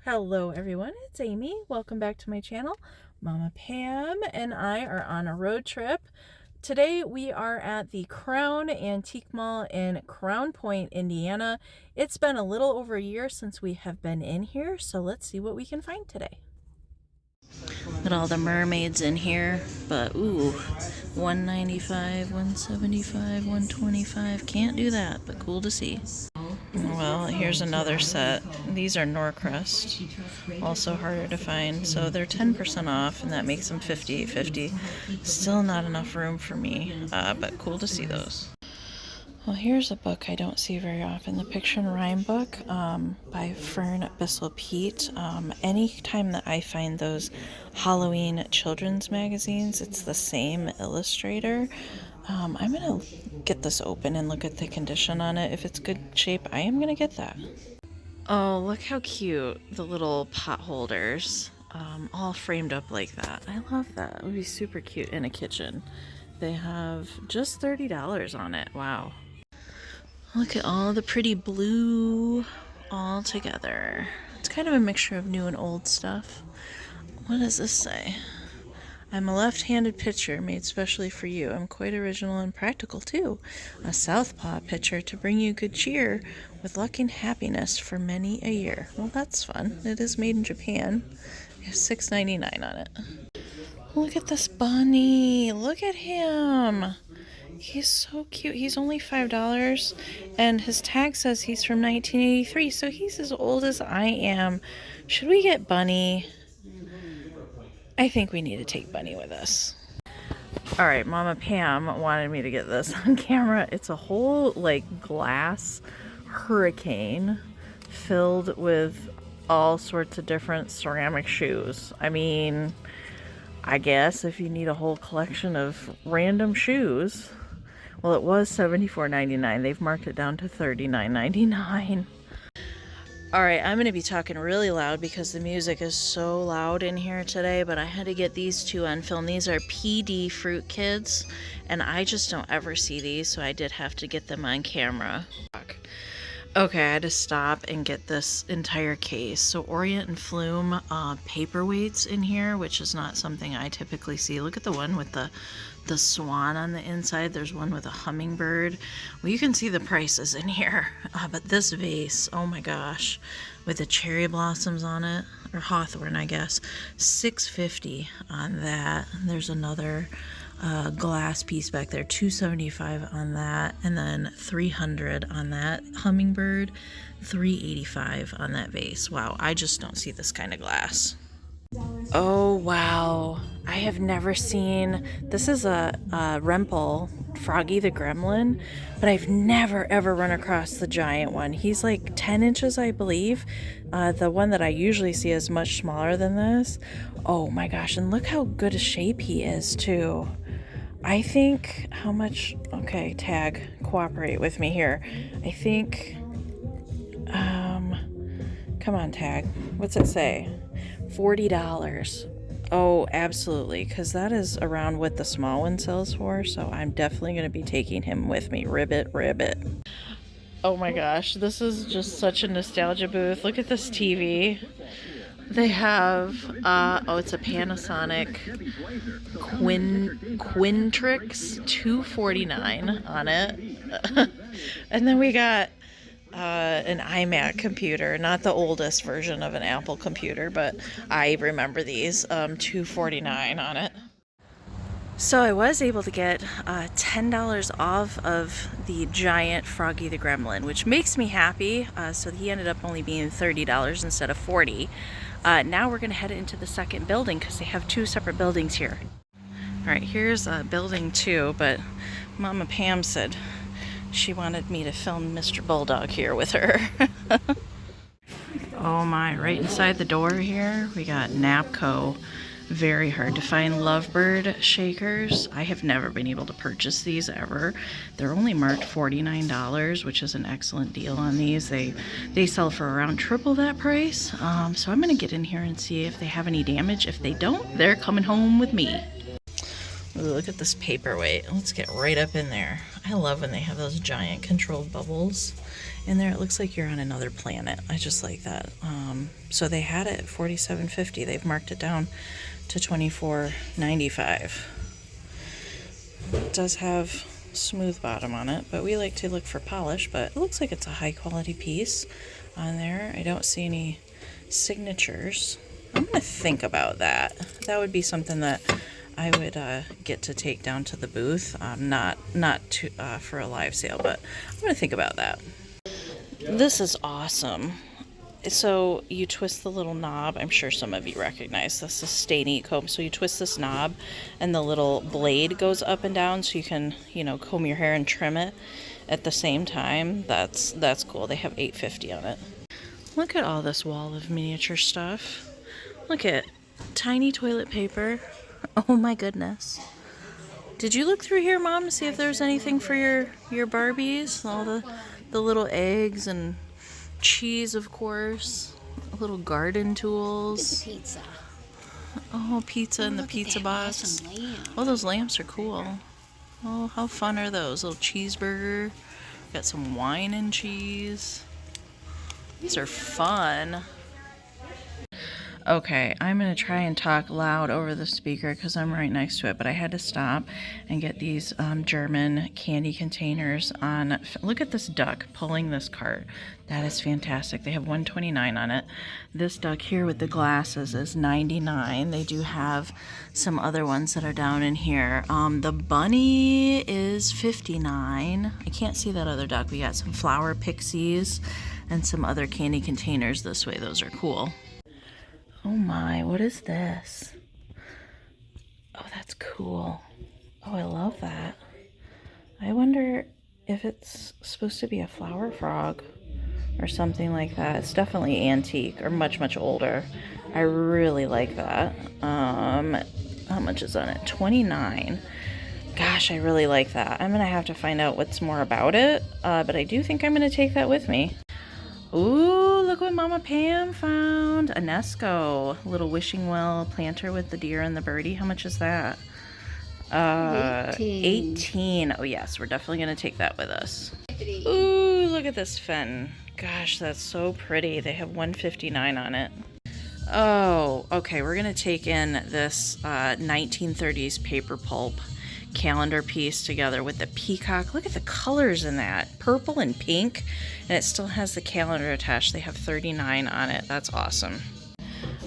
Hello everyone, it's Amy. Welcome back to my channel. Mama Pam and I are on a road trip. Today we are at the Crown Antique Mall in Crown Point, Indiana. It's been a little over a year since we have been in here, so let's see what we can find today. Look at all the mermaids in here, but ooh, $195, $175, $125. Can't do that, but cool to see. Well, here's another set. These are Norcrest, also harder to find, so they're 10% off, and that makes them $58.50. Still not enough room for me, but cool to see those. Well, here's a book I don't see very often, the Picture and Rhyme book by Fern Bissell-Peet. Anytime that I find those Halloween children's magazines, it's the same illustrator. I'm going to get this open and look at the condition on it. If it's good shape, I am going to get that. Oh, look how cute, the little pot holders, all framed up like that. I love that. It would be super cute in a kitchen. They have just $30 on it. Wow. Look at all the pretty blue all together. It's kind of a mixture of new and old stuff. What does this say? I'm a left-handed pitcher made specially for you. I'm quite original and practical too. A southpaw pitcher to bring you good cheer with luck and happiness for many a year. Well, that's fun. It is made in Japan. It has $6.99 on it. Look at this bunny. Look at him. He's so cute. He's only $5 and his tag says he's from 1983, so he's as old as I am. Should we get Bunny? I think we need to take Bunny with us. All right, Mama Pam wanted me to get this on camera. It's a whole like glass hurricane filled with all sorts of different ceramic shoes. I mean, I guess if you need a whole collection of random shoes. Well, it was $74.99. They've marked it down to $39.99. All right, I'm going to be talking really loud because the music is so loud in here today, but I had to get these two on film. These are PD Fruit Kids, and I just don't ever see these, so I did have to get them on camera. Okay, I had to stop and get this entire case. So Orient and Flume paperweights in here, which is not something I typically see. Look at the one with the swan on the inside. There's one with a hummingbird. Well, you can see the prices in here. But this vase, oh my gosh, with the cherry blossoms on it, or hawthorn, I guess, $6.50 on that. There's another glass piece back there, $275 on that, and then $300 on that hummingbird, $385 on that vase. Wow, I just don't see this kind of glass. Oh wow, I have never seen, this is a Rempel Froggy the Gremlin, but I've never ever run across the giant one. He's like 10 inches, I believe. The one that I usually see is much smaller than this. Oh my gosh, and look how good a shape he is too. I think, how much, okay, tag, cooperate with me here. I think, come on, tag, what's it say? $40. Oh, absolutely, because that is around what the small one sells for, so I'm definitely going to be taking him with me. Ribbit, ribbit. Oh my gosh, this is just such a nostalgia booth. Look at this TV. They have, oh, it's a Panasonic Quintrix, $249 on it. And then we got an iMac computer, not the oldest version of an Apple computer, but I remember these, $249 on it. So I was able to get $10 off of the giant Froggy the Gremlin, which makes me happy. So he ended up only being $30 instead of $40. Now we're going to head into the second building because they have two separate buildings here. All right, here's building 2, but Mama Pam said she wanted me to film Mr. Bulldog here with her. Oh my, right inside the door here, we got Napco. Very hard to find Lovebird shakers. I have never been able to purchase these ever. They're only marked $49, which is an excellent deal on these. They sell for around triple that price. So I'm gonna get in here and see if they have any damage. If they don't, they're coming home with me. Ooh, look at this paperweight. Let's get right up in there. I love when they have those giant controlled bubbles in there. It looks like you're on another planet. I just like that. So they had it at $47.50. They've marked it down to $24.95. It does have smooth bottom on it, but we like to look for polish, but it looks like it's a high quality piece on there. I don't see any signatures. I'm gonna think about that. That would be something that I would get to take down to the booth, not for a live sale, but I'm gonna think about that. This is awesome. So you twist the little knob. I'm sure some of you recognize this is Stay comb. So you twist this knob and the little blade goes up and down so you can, you know, comb your hair and trim it at the same time. That's cool. They have $8.50 on it. Look at all this wall of miniature stuff. Look at tiny toilet paper. Oh my goodness. Did you look through here, Mom, to see if there's anything for your Barbies? All the little eggs and cheese, of course. Little garden tools. Pizza. Oh, pizza in the pizza box. Oh, those lamps are cool. Oh, how fun are those? Little cheeseburger. Got some wine and cheese. These are fun. Okay, I'm going to try and talk loud over the speaker because I'm right next to it, but I had to stop and get these German candy containers on. Look at this duck pulling this cart. That is fantastic. They have $129 on it. This duck here with the glasses is $99. They do have some other ones that are down in here. The bunny is $59. I can't see that other duck. We got some flower pixies and some other candy containers this way. Those are cool. Oh my, what is this? Oh, that's cool. Oh, I love that. I wonder if it's supposed to be a flower frog or something like that. It's definitely antique or much, much older. I really like that. How much is on it? $29. Gosh, I really like that. I'm going to have to find out what's more about it, but I do think I'm going to take that with me. Ooh, look what Mama Pam found. A Nesco, little wishing well planter with the deer and the birdie. How much is that? 18. Oh yes, we're definitely going to take that with us. Ooh, look at this Fen. Gosh, that's so pretty. They have $159 on it. Oh, okay, we're going to take in this 1930s paper pulp calendar piece together with the peacock. Look at the colors in that. Purple and pink. And it still has the calendar attached. They have $39 on it. That's awesome.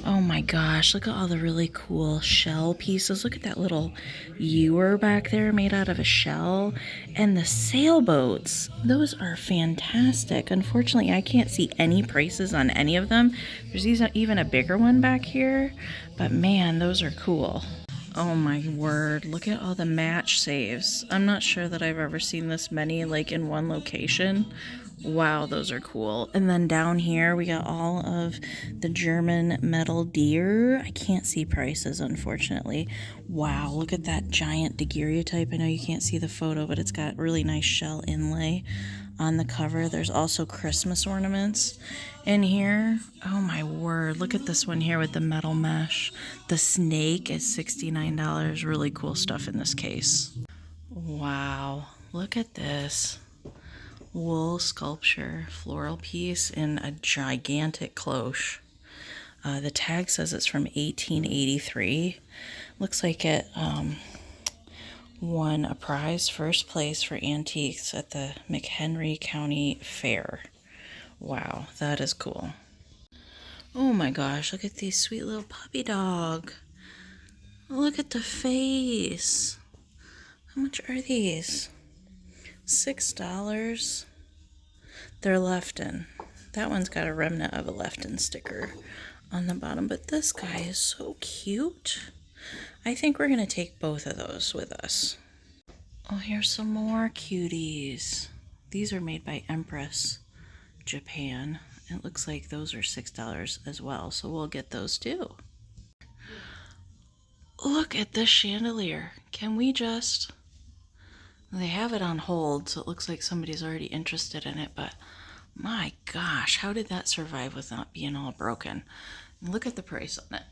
Oh my gosh, look at all the really cool shell pieces. Look at that little ewer back there made out of a shell. And the sailboats. Those are fantastic. Unfortunately, I can't see any prices on any of them. There's even a bigger one back here. But man, those are cool. Oh my word, look at all the match saves. I'm not sure that I've ever seen this many like in one location. Wow, those are cool. And then down here we got all of the German metal deer. I can't see prices, unfortunately. Wow, look at that giant daguerreotype. I know you can't see the photo, but it's got really nice shell inlay on the cover. There's also Christmas ornaments in here. Oh my word, look at this one here with the metal mesh. The snake is $69. Really cool stuff in this case. Wow, look at this. Wool sculpture floral piece in a gigantic cloche. The tag says it's from 1883. Looks like it won a prize, first place for antiques at the McHenry County Fair. Wow, that is cool. Oh my gosh, look at these sweet little puppy dog. Look at the face. How much are these? $6. They're Lefton. That one's got a remnant of a Lefton sticker on the bottom, but this guy is so cute. I think we're going to take both of those with us. Oh, here's some more cuties. These are made by Empress Japan. It looks like those are $6 as well, so we'll get those too. Look at this chandelier. Can we just... They have it on hold, so it looks like somebody's already interested in it, but my gosh, how did that survive with not being all broken? And look at the price on it.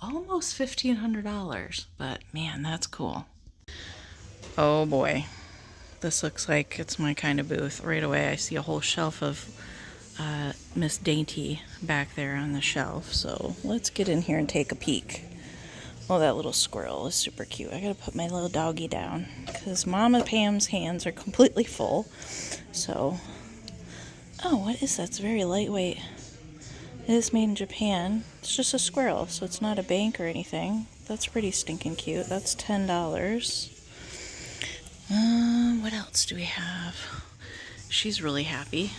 almost $1,500, but man, that's cool. Oh boy, this looks like it's my kind of booth. Right away I see a whole shelf of Miss Dainty back there on the shelf, so let's get in here and take a peek. Oh, that little squirrel is super cute. I gotta put my little doggy down because Mama Pam's hands are completely full. So, oh, what is that? It's very lightweight. It is made in Japan. It's just a squirrel, so it's not a bank or anything. That's pretty stinking cute. That's $10. What else do we have? She's really happy.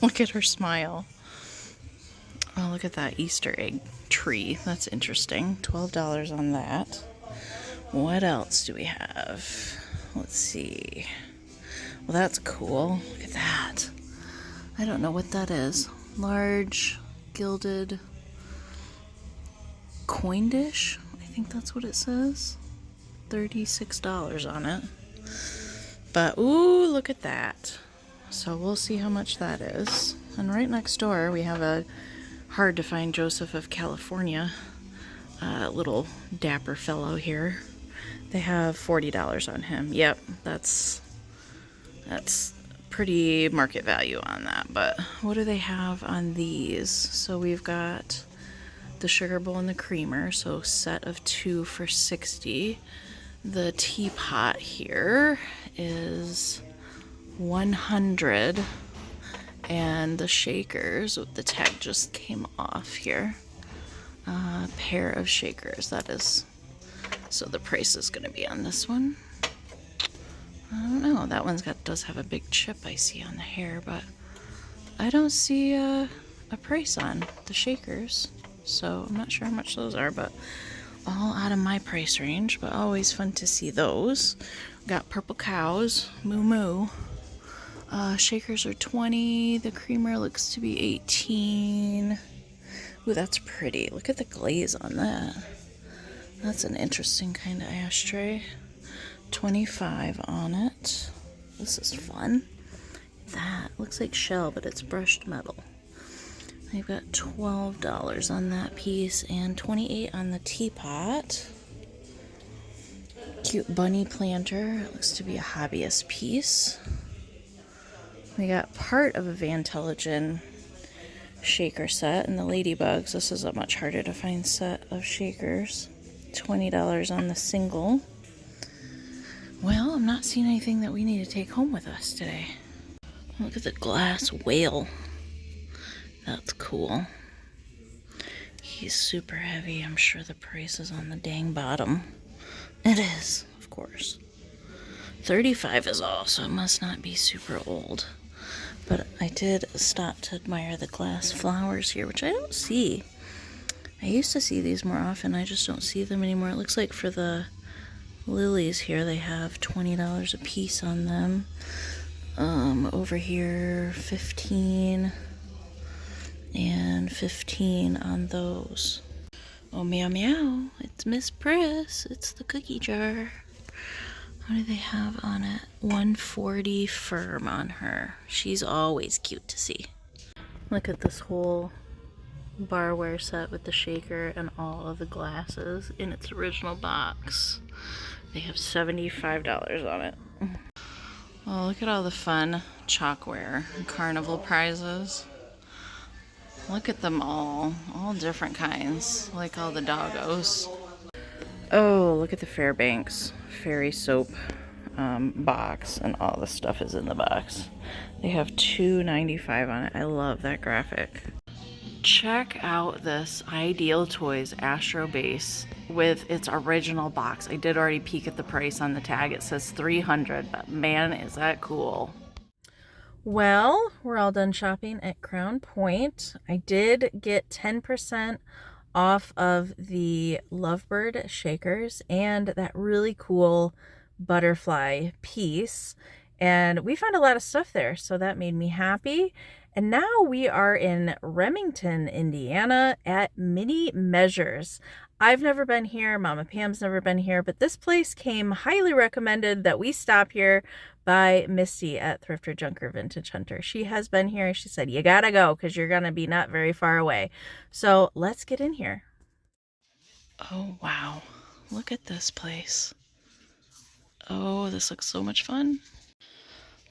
Look at her smile. Oh, look at that Easter egg tree. That's interesting. $12 on that. What else do we have? Let's see. Well, that's cool. Look at that. I don't know what that is. Large gilded coin dish. I think that's what it says. $36 on it. But, ooh, look at that. So we'll see how much that is. And right next door, we have a hard to find Joseph of California, little dapper fellow here. They have $40 on him. Yep, that's pretty market value on that. But what do they have on these? So we've got the sugar bowl and the creamer, so set of 2 for $60. The teapot here is $100, and the shakers, the tag just came off here. Pair of shakers, that is. So the price is going to be on this one. I don't know. That one's does have a big chip I see on the hair, but I don't see a price on the shakers. So I'm not sure how much those are, but all out of my price range. But always fun to see those. Got purple cows, moo moo. Shakers are 20. The creamer looks to be 18. Ooh, that's pretty. Look at the glaze on that. That's an interesting kind of ashtray. 25 on it. This is fun. That looks like shell, but it's brushed metal. I've got $12 on that piece and $28 on the teapot. Cute bunny planter. It looks to be a hobbyist piece. We got part of a Vantelligen shaker set and the ladybugs. This is a much harder to find set of shakers. $20 on the single. Well, I'm not seeing anything that we need to take home with us today. Look at the glass whale. That's cool. He's super heavy. I'm sure the price is on the dang bottom. It is, of course. 35 is all, so it must not be super old. But I did stop to admire the glass flowers here, which I don't see. I used to see these more often. I just don't see them anymore. It looks like for the lilies here, they have $20 a piece on them. Over here, 15 and 15 on those. Oh, meow meow. It's Miss Priss. It's the cookie jar. What do they have on it? 140 firm on her. She's always cute to see. Look at this whole barware set with the shaker and all of the glasses in its original box. They have $75 on it. Oh, look at all the fun chalkware and carnival prizes. Look at them all different kinds, like all the doggos. Oh, look at the Fairbanks fairy soap box, and all the stuff is in the box. They have $2.95 on it. I love that graphic. Check out this Ideal Toys Astro Base with its original box. I did already peek at the price on the tag. It says $300, but man, is that cool. Well, we're all done shopping at Crown Point. I did get 10% off of the Lovebird shakers and that really cool butterfly piece. And we found a lot of stuff there, so that made me happy. And now we are in Remington, Indiana at Mini Measures. I've never been here, Mama Pam's never been here, but this place came highly recommended that we stop here by Misty at Thrifter Junker Vintage Hunter. She has been here and she said, you gotta go because you're gonna be not very far away. So let's get in here. Oh, wow. Look at this place. Oh, this looks so much fun.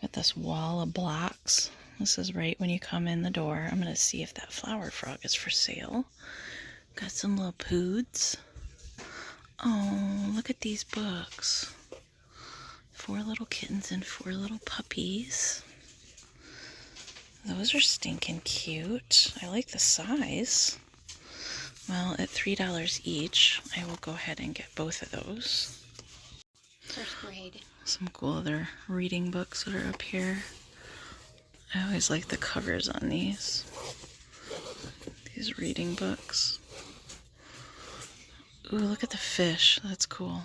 Got this wall of blocks. This is right when you come in the door. I'm going to see if that flower frog is for sale. Got some little poods. Oh, look at these books. 4 little kittens and 4 little puppies. Those are stinking cute. I like the size. Well, at $3 each, I will go ahead and get both of those. First grade. Some cool other reading books that are up here. I always like the covers on these reading books. Ooh, look at the fish. That's cool.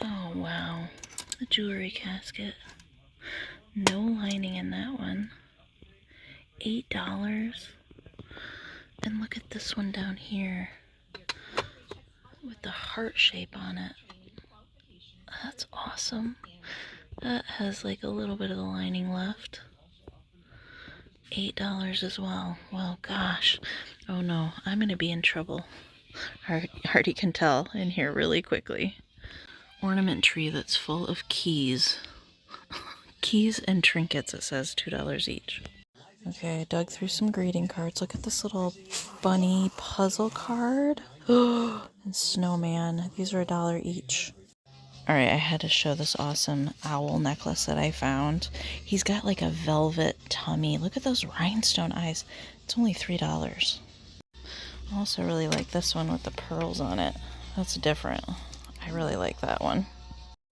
Oh, wow. The jewelry casket. No lining in that one. $8. And look at this one down here with the heart shape on it. That's awesome. That has like a little bit of the lining left. $8 as well. Well, gosh. Oh no, I'm gonna be in trouble. Hardy can tell in here really quickly. Ornament tree that's full of keys. Keys and trinkets, it says $2 each. Okay, I dug through some greeting cards. Look at this little bunny puzzle card. And snowman. These are $1 each. Alright, I had to show this awesome owl necklace that I found. He's got like a velvet tummy. Look at those rhinestone eyes. It's only $3. I also really like this one with the pearls on it. That's different. I really like that one.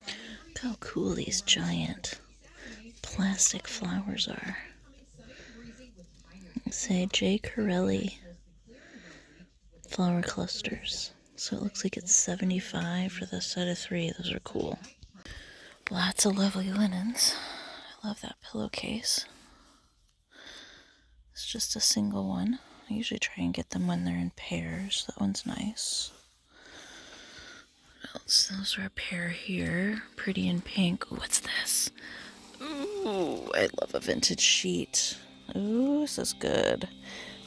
Look how cool these giant plastic flowers are. Say J. Corelli flower clusters. So it looks like it's $75 for the set of 3. Those are cool. Lots of lovely linens. I love that pillowcase. It's just a single one. I usually try and get them when they're in pairs. That one's nice. What else? Those are a pair here. Pretty in pink. Ooh, what's this? Ooh, I love a vintage sheet. Ooh, this is good.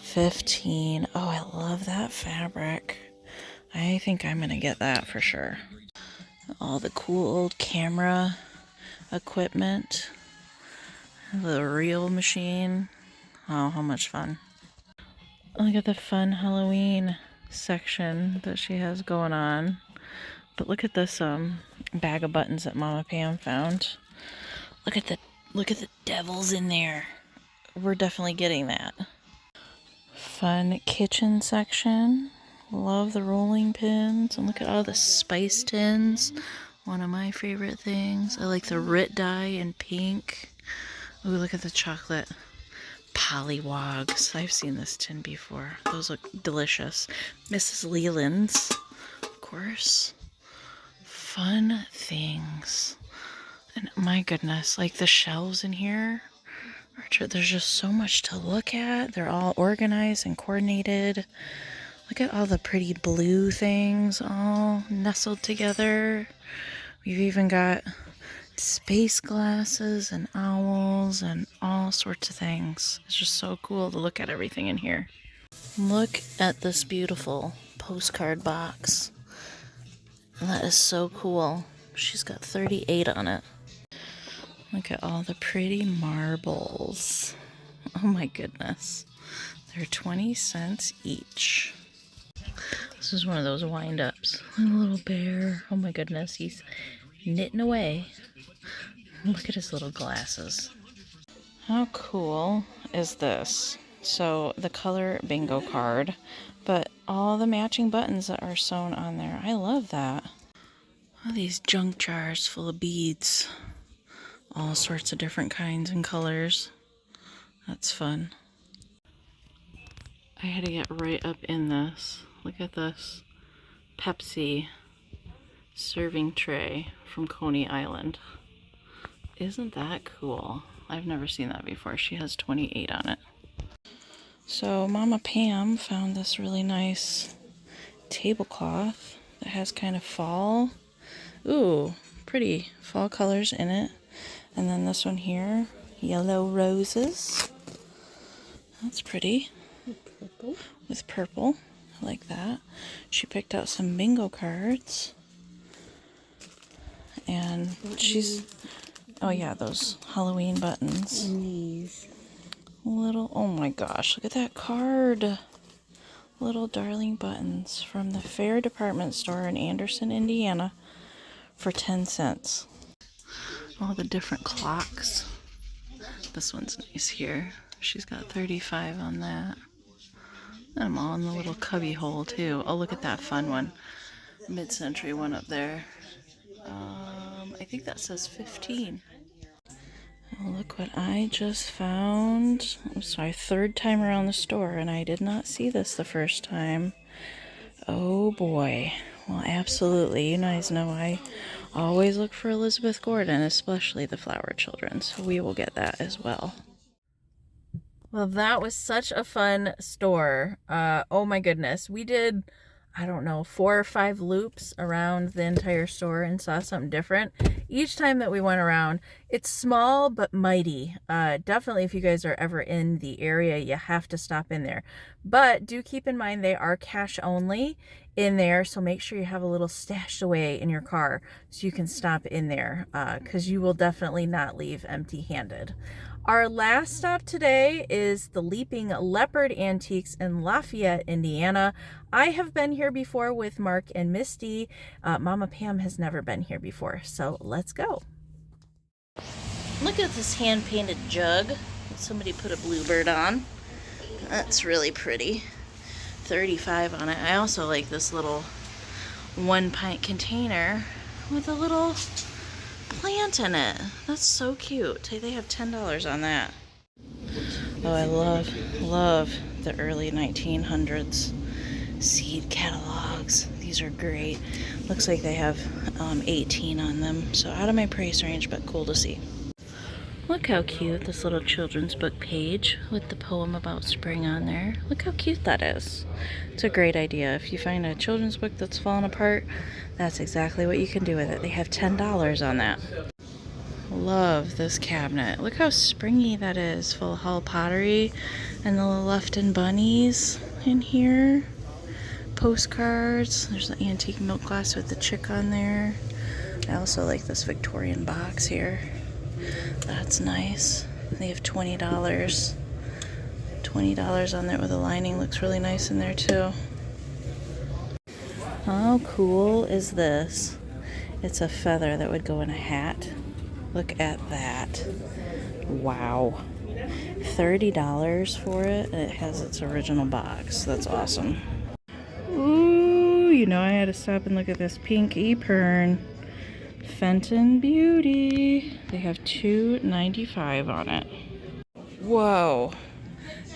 $15. Oh, I love that fabric. I think I'm gonna get that for sure. All the cool old camera equipment. The reel machine. Oh, how much fun. Look at the fun Halloween section that she has going on. But look at this bag of buttons that Mama Pam found. Look at the devils in there. We're definitely getting that. Fun kitchen section. Love the rolling pins. And look at all the spice tins. One of my favorite things. I like the Rit dye in pink. Ooh, look at the chocolate pollywogs. I've seen this tin before. Those look delicious. Mrs. Leland's, of course. Fun things. And my goodness, like the shelves in here, there's just so much to look at. They're all organized and coordinated. Look at all the pretty blue things all nestled together. We've even got space glasses and owls and all sorts of things. It's just so cool to look at everything in here. Look at this beautiful postcard box. That is so cool. She's got 38 on it. Look at all the pretty marbles. Oh my goodness. They're 20 cents each. This is one of those wind-ups. A little bear. Oh my goodness, he's knitting away. Look at his little glasses. How cool is this? So the color bingo card, but all the matching buttons that are sewn on there. I love that. All these junk jars full of beads. All sorts of different kinds and colors. That's fun. I had to get right up in this. Look at this Pepsi serving tray from Coney Island. Isn't that cool? I've never seen that before. She has 28 on it. So Mama Pam found this really nice tablecloth that has kind of fall. Ooh, pretty fall colors in it. And then this one here, yellow roses. That's pretty. Purple. With purple. I like that. She picked out some bingo cards. And she's, oh yeah, those Halloween buttons. And these. Little, oh my gosh, look at that card. Little darling buttons from the Fair Department Store in Anderson, Indiana for 10 cents. All the different clocks. This one's nice here. She's got 35 on that. I'm all in the little cubby hole too. Oh, look at that fun one. Mid-century one up there. I think that says 15. Oh, look what I just found. It's my third time around the store, and I did not see this the first time. Oh boy. Well, absolutely. You guys know I always look for Elizabeth Gordon, especially the Flower Children, so we will get that as well. Well, that was such a fun store. Oh my goodness. We did, I don't know, 4 or 5 loops around the entire store and saw something different. Each time that we went around, it's small but mighty. Definitely if you guys are ever in the area, you have to stop in there. But do keep in mind they are cash only in there, so make sure you have a little stashed away in your car so you can stop in there, because you will definitely not leave empty-handed. Our last stop today is the Leaping Leopard Antiques in Lafayette, Indiana. I have been here before with Mark and Misty. Mama Pam has never been here before, so let's go. Look at this hand-painted jug that somebody put a bluebird on. That's really pretty. 35 on it. I also like this little 1-pint container with a little plant in it. That's so cute. They have $10 on that. Oh, I love the early 1900s seed catalogs. These are great. Looks like they have 18 on them, so out of my price range, but cool to see. Look how cute this little children's book page with the poem about spring on there. Look how cute that is. It's a great idea. If you find a children's book that's fallen apart, that's exactly what you can do with it. They have $10 on that. Love this cabinet. Look how springy that is, full of Hull pottery and the little Lufton bunnies in here. Postcards. There's an antique milk glass with the chick on there. I also like this Victorian box here. That's nice. They have $20. $20 on there with a lining. Looks really nice in there too. How cool is this? It's a feather that would go in a hat. Look at that. Wow. $30 for it, and it has its original box. That's awesome. Ooh, you know I had to stop and look at this pink Epergne. Fenton Beauty. They have $2.95 on it. Whoa.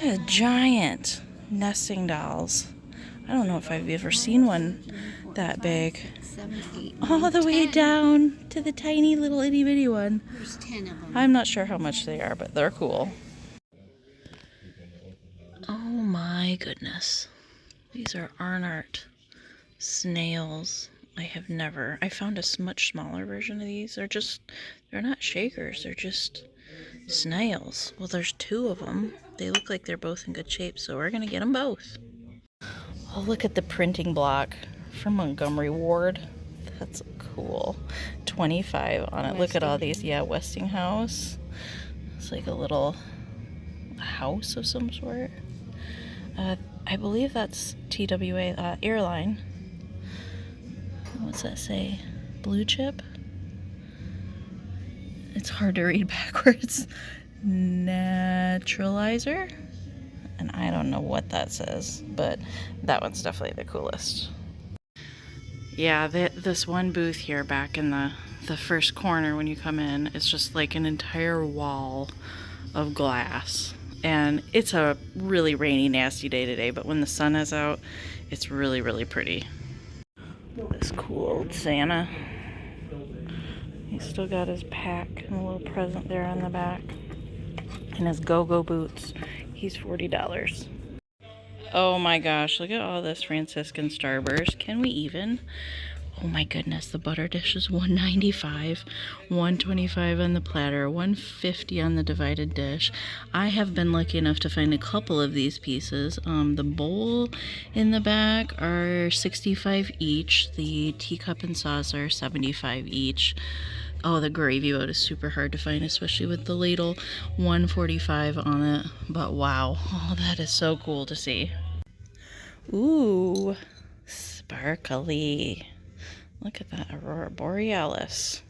That's giant nesting dolls. I don't know if I've ever seen one that big. 7, 8, 9, All the way 10. down to the tiny little itty bitty one. There's 10 of them. I'm not sure how much they are, but they're cool. Oh my goodness. These are Arnart snails. I found a much smaller version of these. They're not shakers, they're just snails. Well, there's 2 of them. They look like they're both in good shape, so we're gonna get them both. Oh, look at the printing block from Montgomery Ward. That's cool. 25 on it. Look at all these. Yeah, Westinghouse. It's like a little house of some sort. I believe that's TWA airline. What's that say? Blue chip? It's hard to read backwards. Naturalizer? And I don't know what that says, but that one's definitely the coolest. Yeah, this one booth here back in the first corner when you come in, it's just like an entire wall of glass. And it's a really rainy, nasty day today, but when the sun is out, it's really, really pretty. This cool old Santa. He's still got his pack and a little present there on the back. And his go-go boots. He's $40. Oh my gosh, look at all this Franciscan Starburst. Can we even? Oh my goodness, the butter dish is $1.95, $1.25 on the platter, $1.50 on the divided dish. I have been lucky enough to find a couple of these pieces. The bowl in the back are $65 each. The teacup and saucer, $75 each. Oh, the gravy boat is super hard to find, especially with the ladle. $1.45 on it. But wow, oh, that is so cool to see. Ooh, sparkly. Look at that Aurora Borealis.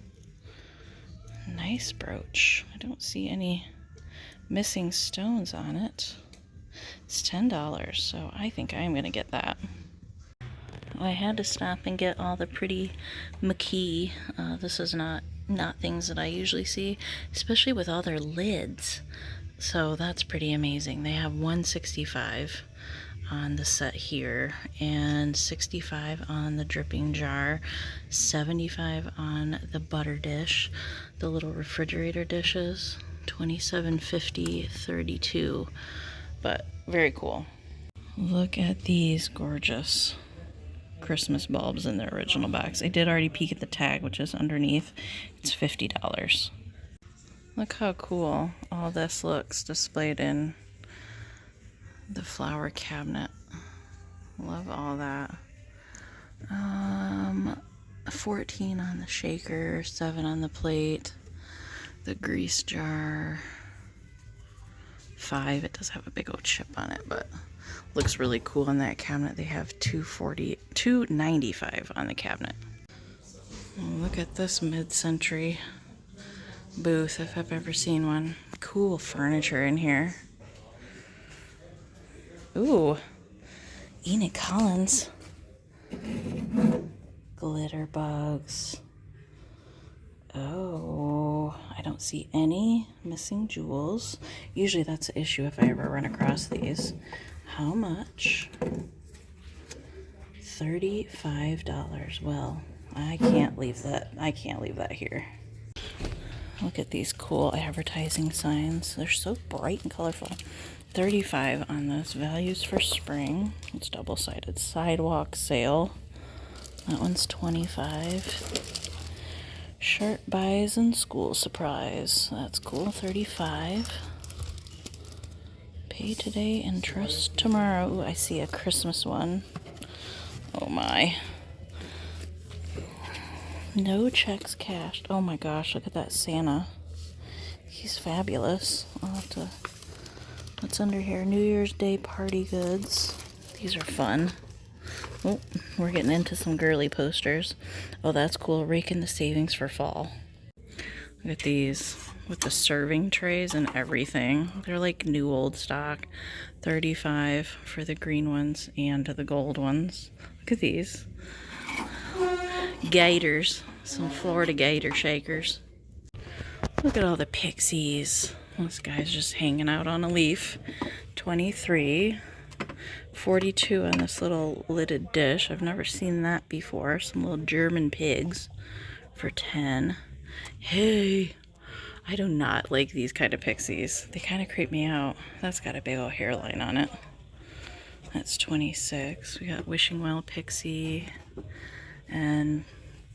Nice brooch. I don't see any missing stones on it. It's $10, so I think I'm going to get that. Well, I had to stop and get all the pretty McKee. This is not things that I usually see, especially with all their lids. So that's pretty amazing. They have $165 on the set here, and $65 on the dripping jar, $75 on the butter dish, the little refrigerator dishes, $27.50, $32, but very cool. Look at these gorgeous Christmas bulbs in the original box. I did already peek at the tag, which is underneath. It's $50. Look how cool all this looks displayed in the flower cabinet. Love all that. 14 on the shaker, 7 on the plate, the grease jar, 5. It does have a big old chip on it, but looks really cool in that cabinet. They have $295 on the cabinet. Look at this mid-century booth, if I've ever seen one. Cool furniture in here. Ooh, Enid Collins. Glitter bugs. Oh, I don't see any missing jewels. Usually that's an issue if I ever run across these. How much? $35. Well, I can't leave that. I can't leave that here. Look at these cool advertising signs. They're so bright and colorful. $35 on this. Values for spring. It's double-sided. Sidewalk sale. That one's $25. Shirt buys and school supplies. That's cool. $35. Pay today and trust tomorrow. Ooh, I see a Christmas one. Oh my. No checks cashed. Oh my gosh, look at that Santa. He's fabulous. I'll have to... What's under here? New Year's Day party goods. These are fun. Oh, we're getting into some girly posters. Oh, that's cool. Raking the savings for fall. Look at these with the serving trays and everything. They're like new old stock. $35 for the green ones and the gold ones. Look at these. Gators. Some Florida gator shakers. Look at all the pixies. This guy's just hanging out on a leaf. $23. $42 on this little lidded dish. I've never seen that before. Some little German pigs for $10. Hey, I do not like these kind of pixies. They kind of creep me out. That's got a big old hairline on it. That's $26. We got wishing well pixie and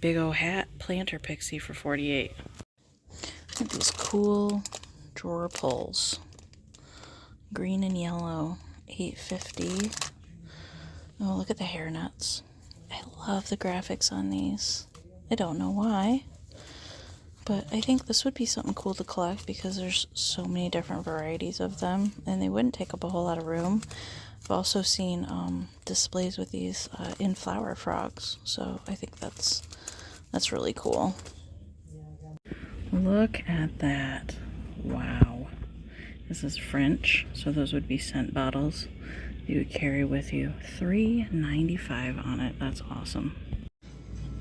big old hat planter pixie for $48. Look at these cool drawer pulls. Green and yellow, $8.50. Oh, look at the hair nuts. I love the graphics on these. I don't know why, but I think this would be something cool to collect because there's so many different varieties of them and they wouldn't take up a whole lot of room. I've also seen displays with these in flower frogs, so I think that's really cool. Look at that. Wow. This is French, so those would be scent bottles you would carry with you. $3.95 on it. That's awesome.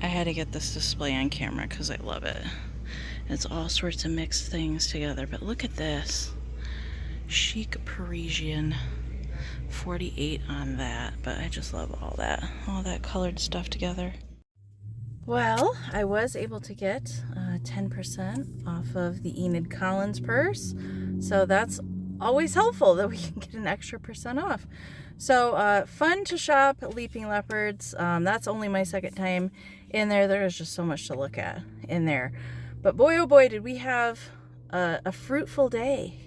I had to get this display on camera because I love it. It's all sorts of mixed things together, but look at this. Chic Parisian. $48 on that, but I just love all that colored stuff together. Well, I was able to get 10% off of the Enid Collins purse, so that's always helpful that we can get an extra % off. So fun to shop at Leaping Leopards. That's only my second time in there. There is just so much to look at in there. But boy, oh boy, did we have a fruitful day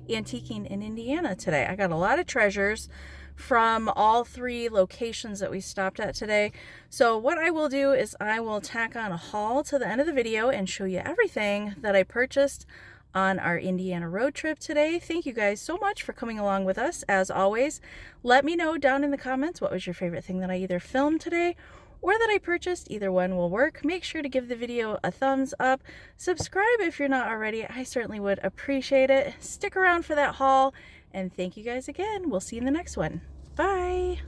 antiquing in Indiana today. I got a lot of treasures from all 3 locations that we stopped at today. So what I will do is I will tack on a haul to the end of the video and show you everything that I purchased on our Indiana road trip today. Thank you guys so much for coming along with us. As always, let me know down in the comments what was your favorite thing that I either filmed today or that I purchased. Either one will work. Make sure to give the video a thumbs up. Subscribe if you're not already. I certainly would appreciate it. Stick around for that haul, and thank you guys again. We'll see you in the next one. Bye.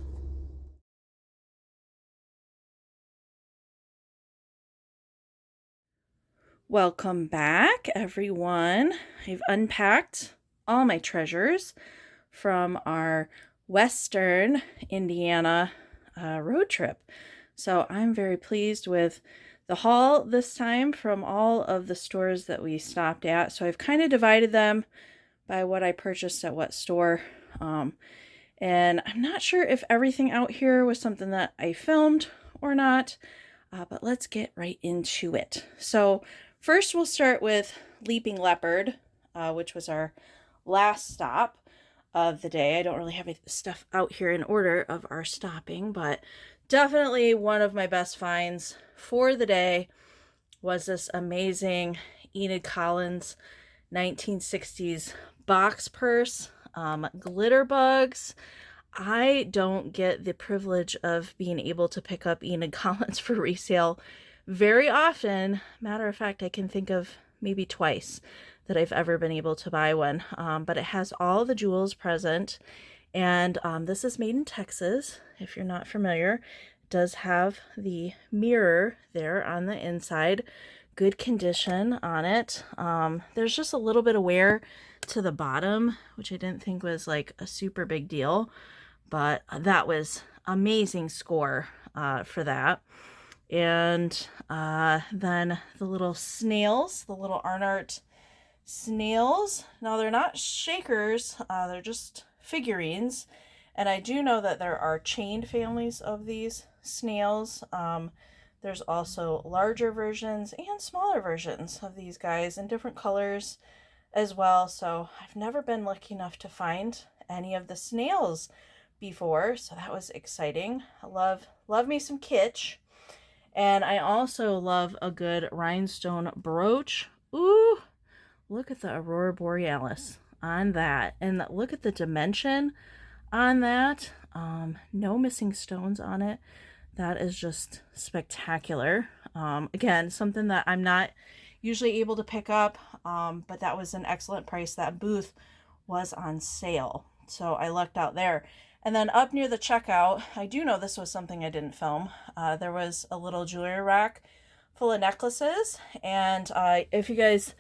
Welcome back, everyone. I've unpacked all my treasures from our Western Indiana road trip. So I'm very pleased with the haul this time from all of the stores that we stopped at. So I've kind of divided them by what I purchased at what store. And I'm not sure if everything out here was something that I filmed or not, but let's get right into it. So first we'll start with Leaping Leopard, which was our last stop of the day. I don't really have stuff out here in order of our stopping, but definitely one of my best finds for the day was this amazing Enid Collins 1960s box purse. Glitter bugs. I don't get the privilege of being able to pick up Enid Collins for resale very often. Matter of fact, I can think of maybe twice that I've ever been able to buy one. But it has all the jewels present. And this is made in Texas, if you're not familiar. It does have the mirror there on the inside. Good condition on it. There's just a little bit of wear to the bottom, which I didn't think was like a super big deal. But that was amazing score for that. And then the little snails, the little Arnart snails. Now they're not shakers, they're just figurines. And I do know that there are chained families of these snails. There's also larger versions and smaller versions of these guys in different colors as well. So I've never been lucky enough to find any of the snails before, so that was exciting. I love me some kitsch. And I also love a good rhinestone brooch. Ooh, look at the Aurora Borealis on that. And look at the dimension on that. No missing stones on it. That is just spectacular. Again, something that I'm not usually able to pick up, but that was an excellent price. That booth was on sale, so I lucked out there. And then up near the checkout, I do know this was something I didn't film. There was a little jewelry rack full of necklaces. And if you guys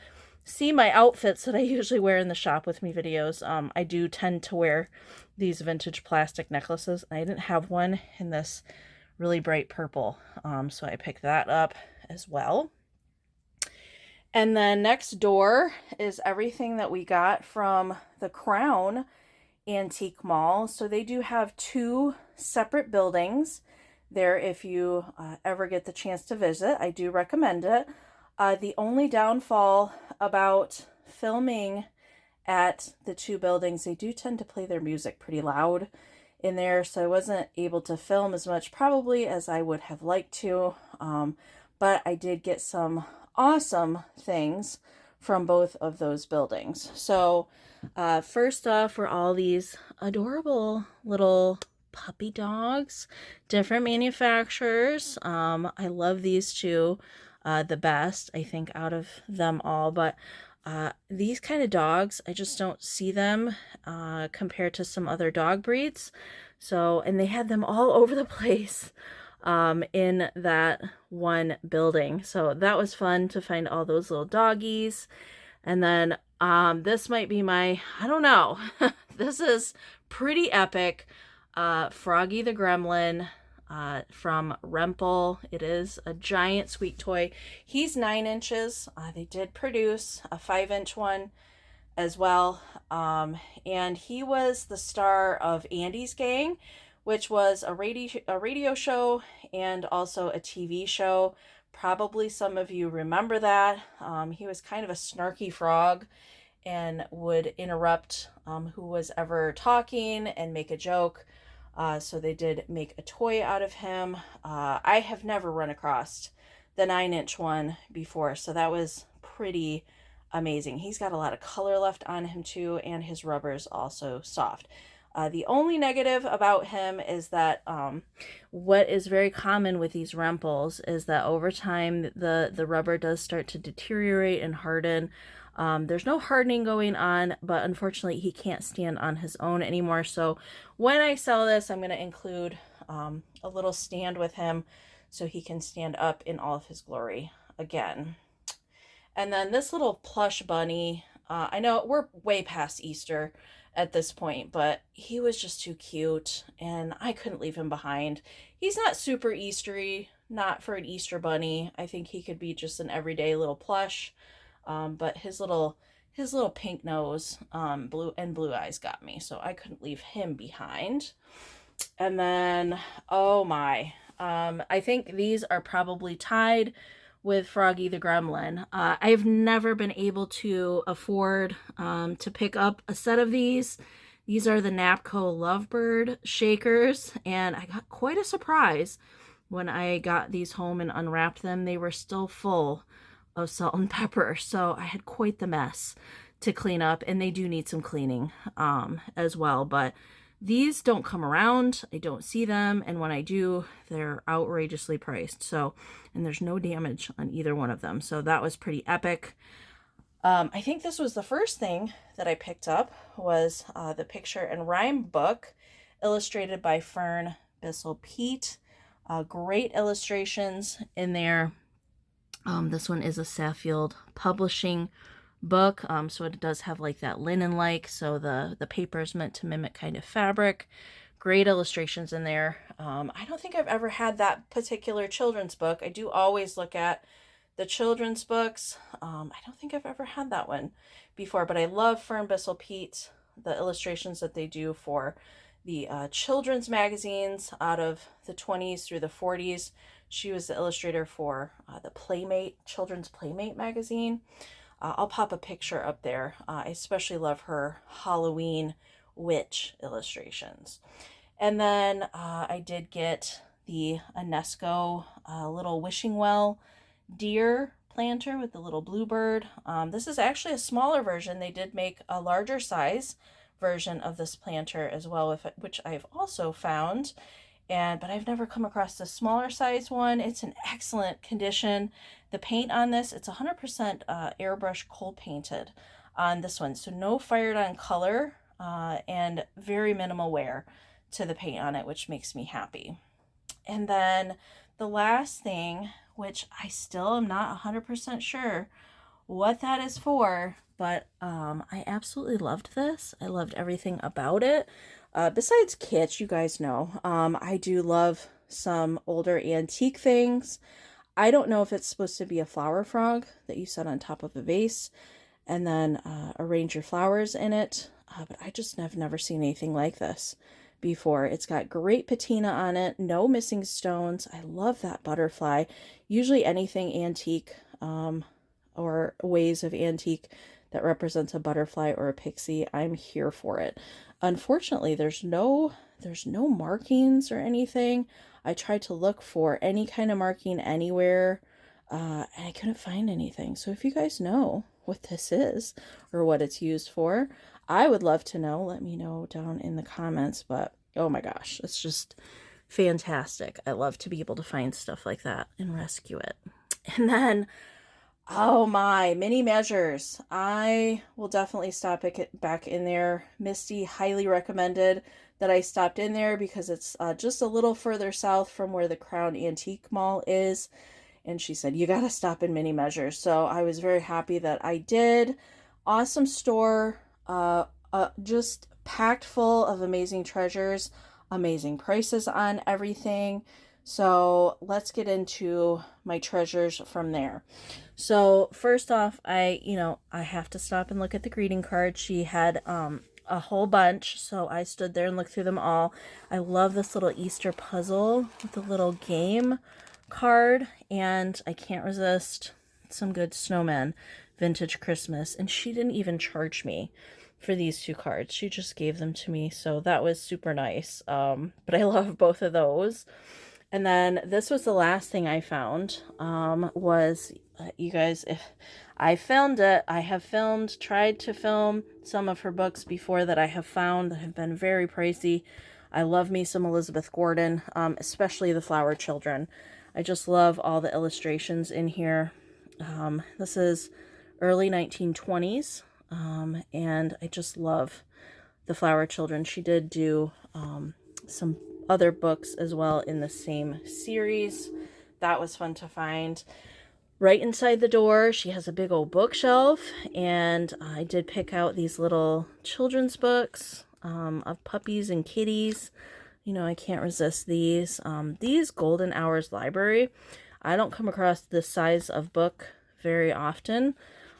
see my outfits that I usually wear in the shop with me videos, I do tend to wear these vintage plastic necklaces. I didn't have one in this really bright purple, so I picked that up as well. And then next door is everything that we got from the Crown Antique Mall. So they do have 2 separate buildings there if you ever get the chance to visit. I do recommend it. The only downfall about filming at the 2 buildings, they do tend to play their music pretty loud in there, so I wasn't able to film as much probably as I would have liked to, but I did get some awesome things from both of those buildings. So first off were all these adorable little puppy dogs, different manufacturers. I love these 2 the best, I think, out of them all. But these kind of dogs, I just don't see them compared to some other dog breeds. So, and they had them all over the place in that one building. So that was fun to find all those little doggies. And then this might be my, I don't know, this is pretty epic. Froggy the Gremlin from Rempel. It is a giant squeak toy. He's 9 inches. They did produce a 5-inch one as well. And he was the star of Andy's Gang, which was a radio show and also a TV show. Probably some of you remember that. He was kind of a snarky frog and would interrupt who was ever talking and make a joke. So they did make a toy out of him. I have never run across the 9-inch one before, so that was pretty amazing. He's got a lot of color left on him too, and his rubber is also soft. The only negative about him is that what is very common with these Rempels is that over time the rubber does start to deteriorate and harden. There's no hardening going on, but unfortunately he can't stand on his own anymore. So when I sell this, I'm going to include a little stand with him so he can stand up in all of his glory again. And then this little plush bunny, I know we're way past Easter at this point, but he was just too cute and I couldn't leave him behind. He's not super Eastery, not for an Easter bunny. I think he could be just an everyday little plush. But his little pink nose, blue eyes got me, so I couldn't leave him behind. And then, oh my, I think these are probably tied with Froggy the Gremlin. I've never been able to afford to pick up a set of these. These are the Napco Lovebird shakers, and I got quite a surprise when I got these home and unwrapped them. They were still full of salt and pepper, so I had quite the mess to clean up, and they do need some cleaning as well. But these don't come around. I don't see them, and when I do, they're outrageously priced. So, and there's no damage on either one of them, so that was pretty epic. I think this was the first thing that I picked up was the picture and rhyme book illustrated by Fern Bissell-Peet. Great illustrations in there. This one is a Saffield Publishing book, so it does have like that linen-like, so the paper is meant to mimic kind of fabric. Great illustrations in there. I don't think I've ever had that particular children's book. I do always look at the children's books. I don't think I've ever had that one before, but I love Fern Bissell-Peet, the illustrations that they do for the children's magazines out of the 20s through the 40s. She was the illustrator for the Playmate, Children's Playmate magazine. I'll pop a picture up there. I especially love her Halloween witch illustrations. And then I did get the UNESCO little wishing well deer planter with the little bluebird. This is actually a smaller version. They did make a larger size version of this planter as well, which I've also found. But I've never come across the smaller size one. It's in excellent condition. The paint on this, it's 100% airbrush cold painted on this one. So no fired on color and very minimal wear to the paint on it, which makes me happy. And then the last thing, which I still am not 100% sure what that is for, but I absolutely loved this. I loved everything about it. Besides kits, you guys know, I do love some older antique things. I don't know if it's supposed to be a flower frog that you set on top of a vase and then arrange your flowers in it, but I just have never seen anything like this before. It's got great patina on it, no missing stones. I love that butterfly. Usually anything antique or ways of antique that represents a butterfly or a pixie, I'm here for it. Unfortunately, there's no markings or anything. I tried to look for any kind of marking anywhere, and I couldn't find anything. So if you guys know what this is or what it's used for, I would love to know. Let me know down in the comments. But oh my gosh, it's just fantastic. I love to be able to find stuff like that and rescue it. And then, oh my, mini measures. I will definitely stop it back in there. Misty highly recommended that I stopped in there because it's just a little further south from where the Crown Antique Mall is. And she said, you got to stop in mini measures. So I was very happy that I did. Awesome store. Just packed full of amazing treasures, amazing prices on everything. So let's get into my treasures from there. So first off, I have to stop and look at the greeting card. She had a whole bunch, so I stood there and looked through them all. I love this little Easter puzzle with a little game card, and I can't resist some good snowmen vintage Christmas. And she didn't even charge me for these 2 cards. She just gave them to me, so that was super nice. But I love both of those. And then this was the last thing I found, was, you guys, if I filmed it, I have tried to film some of her books before that I have found that have been very pricey. I love me some Elizabeth Gordon, especially the Flower Children. I just love all the illustrations in here. This is early 1920s, and I just love the Flower Children. She did do some other books as well in the same series. That was fun to find. Right inside the door, she has a big old bookshelf, and I did pick out these little children's books of puppies and kitties. You know, I can't resist these. These Golden Hours Library, I don't come across this size of book very often.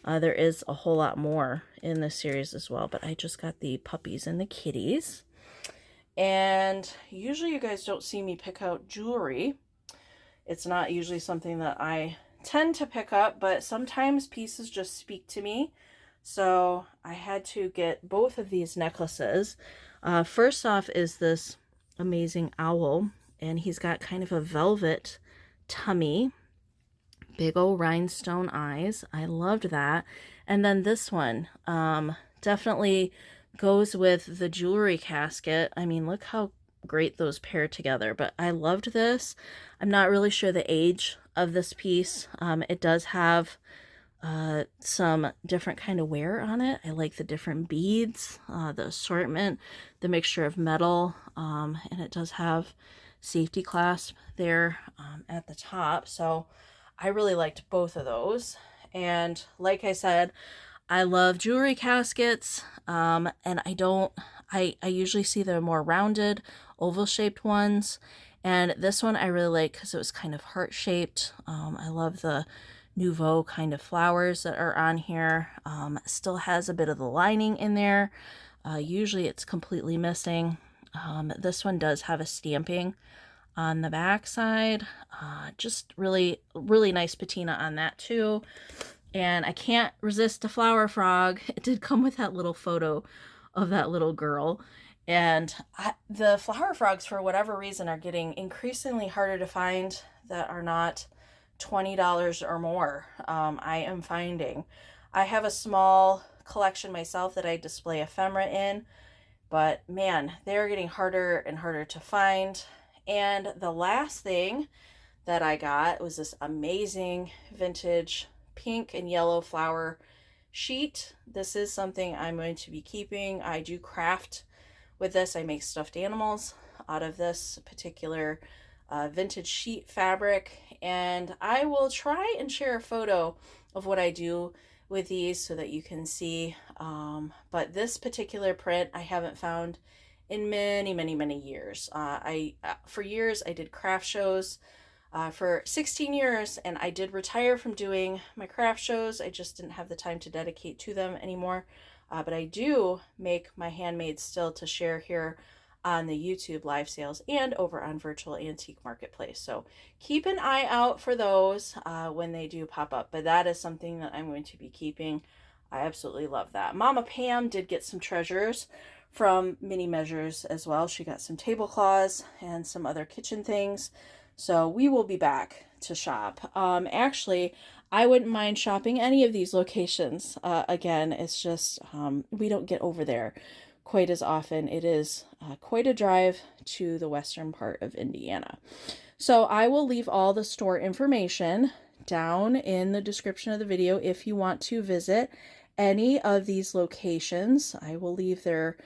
There is a whole lot more in this series as well, but I just got the puppies and the kitties. And usually you guys don't see me pick out jewelry. It's not usually something that I tend to pick up, but sometimes pieces just speak to me. So I had to get both of these necklaces. First off is this amazing owl, and he's got kind of a velvet tummy, big old rhinestone eyes. I loved that. And then this one definitely goes with the jewelry casket. I mean, look how great those pair together. But I loved this. I'm not really sure the age of this piece. It does have some different kind of wear on it. I like the different beads, the assortment, the mixture of metal, and it does have safety clasp there at the top. So I really liked both of those. And like I said, I love jewelry caskets, and I usually see the more rounded, oval-shaped ones, and this one I really like because it was kind of heart-shaped. I love the Nouveau kind of flowers that are on here. Still has a bit of the lining in there. Usually it's completely missing. This one does have a stamping on the back side. Just really, really nice patina on that too. And I can't resist a flower frog. It did come with that little photo of that little girl. And the flower frogs, for whatever reason, are getting increasingly harder to find that are not $20 or more. I am finding. I have a small collection myself that I display ephemera in, but man, they're getting harder and harder to find. And the last thing that I got was this amazing vintage pink and yellow flower sheet. This is something I'm going to be keeping. I do craft with this. I make stuffed animals out of this particular vintage sheet fabric, and I will try and share a photo of what I do with these so that you can see. But this particular print I haven't found in many, many, many years. For years I did craft shows for 16 years, and I did retire from doing my craft shows. I just didn't have the time to dedicate to them anymore. But I do make my handmaids still to share here on the YouTube live sales and over on Virtual Antique Marketplace. So keep an eye out for those when they do pop up. But that is something that I'm going to be keeping. I absolutely love that. Mama Pam did get some treasures from Mini Measures as well. She got some tablecloths and some other kitchen things. So we will be back to shop. Actually, I wouldn't mind shopping any of these locations. Again, it's just we don't get over there quite as often. It is quite a drive to the western part of Indiana. So I will leave all the store information down in the description of the video if you want to visit any of these locations. I will leave their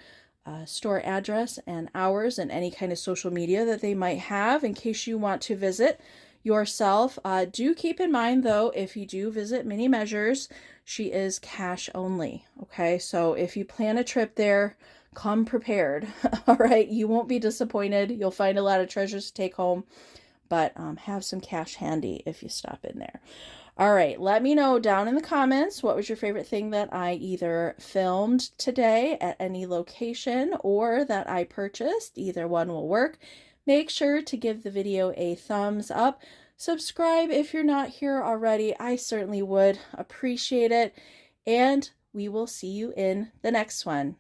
store address and hours and any kind of social media that they might have in case you want to visit yourself. Do keep in mind though, if you do visit Mini Measures, she is cash only. Okay, so if you plan a trip there, come prepared. All right, you won't be disappointed. You'll find a lot of treasures to take home, but have some cash handy if you stop in there. All right, let me know down in the comments what was your favorite thing that I either filmed today at any location or that I purchased. Either one will work. Make sure to give the video a thumbs up. Subscribe if you're not here already. I certainly would appreciate it. And we will see you in the next one.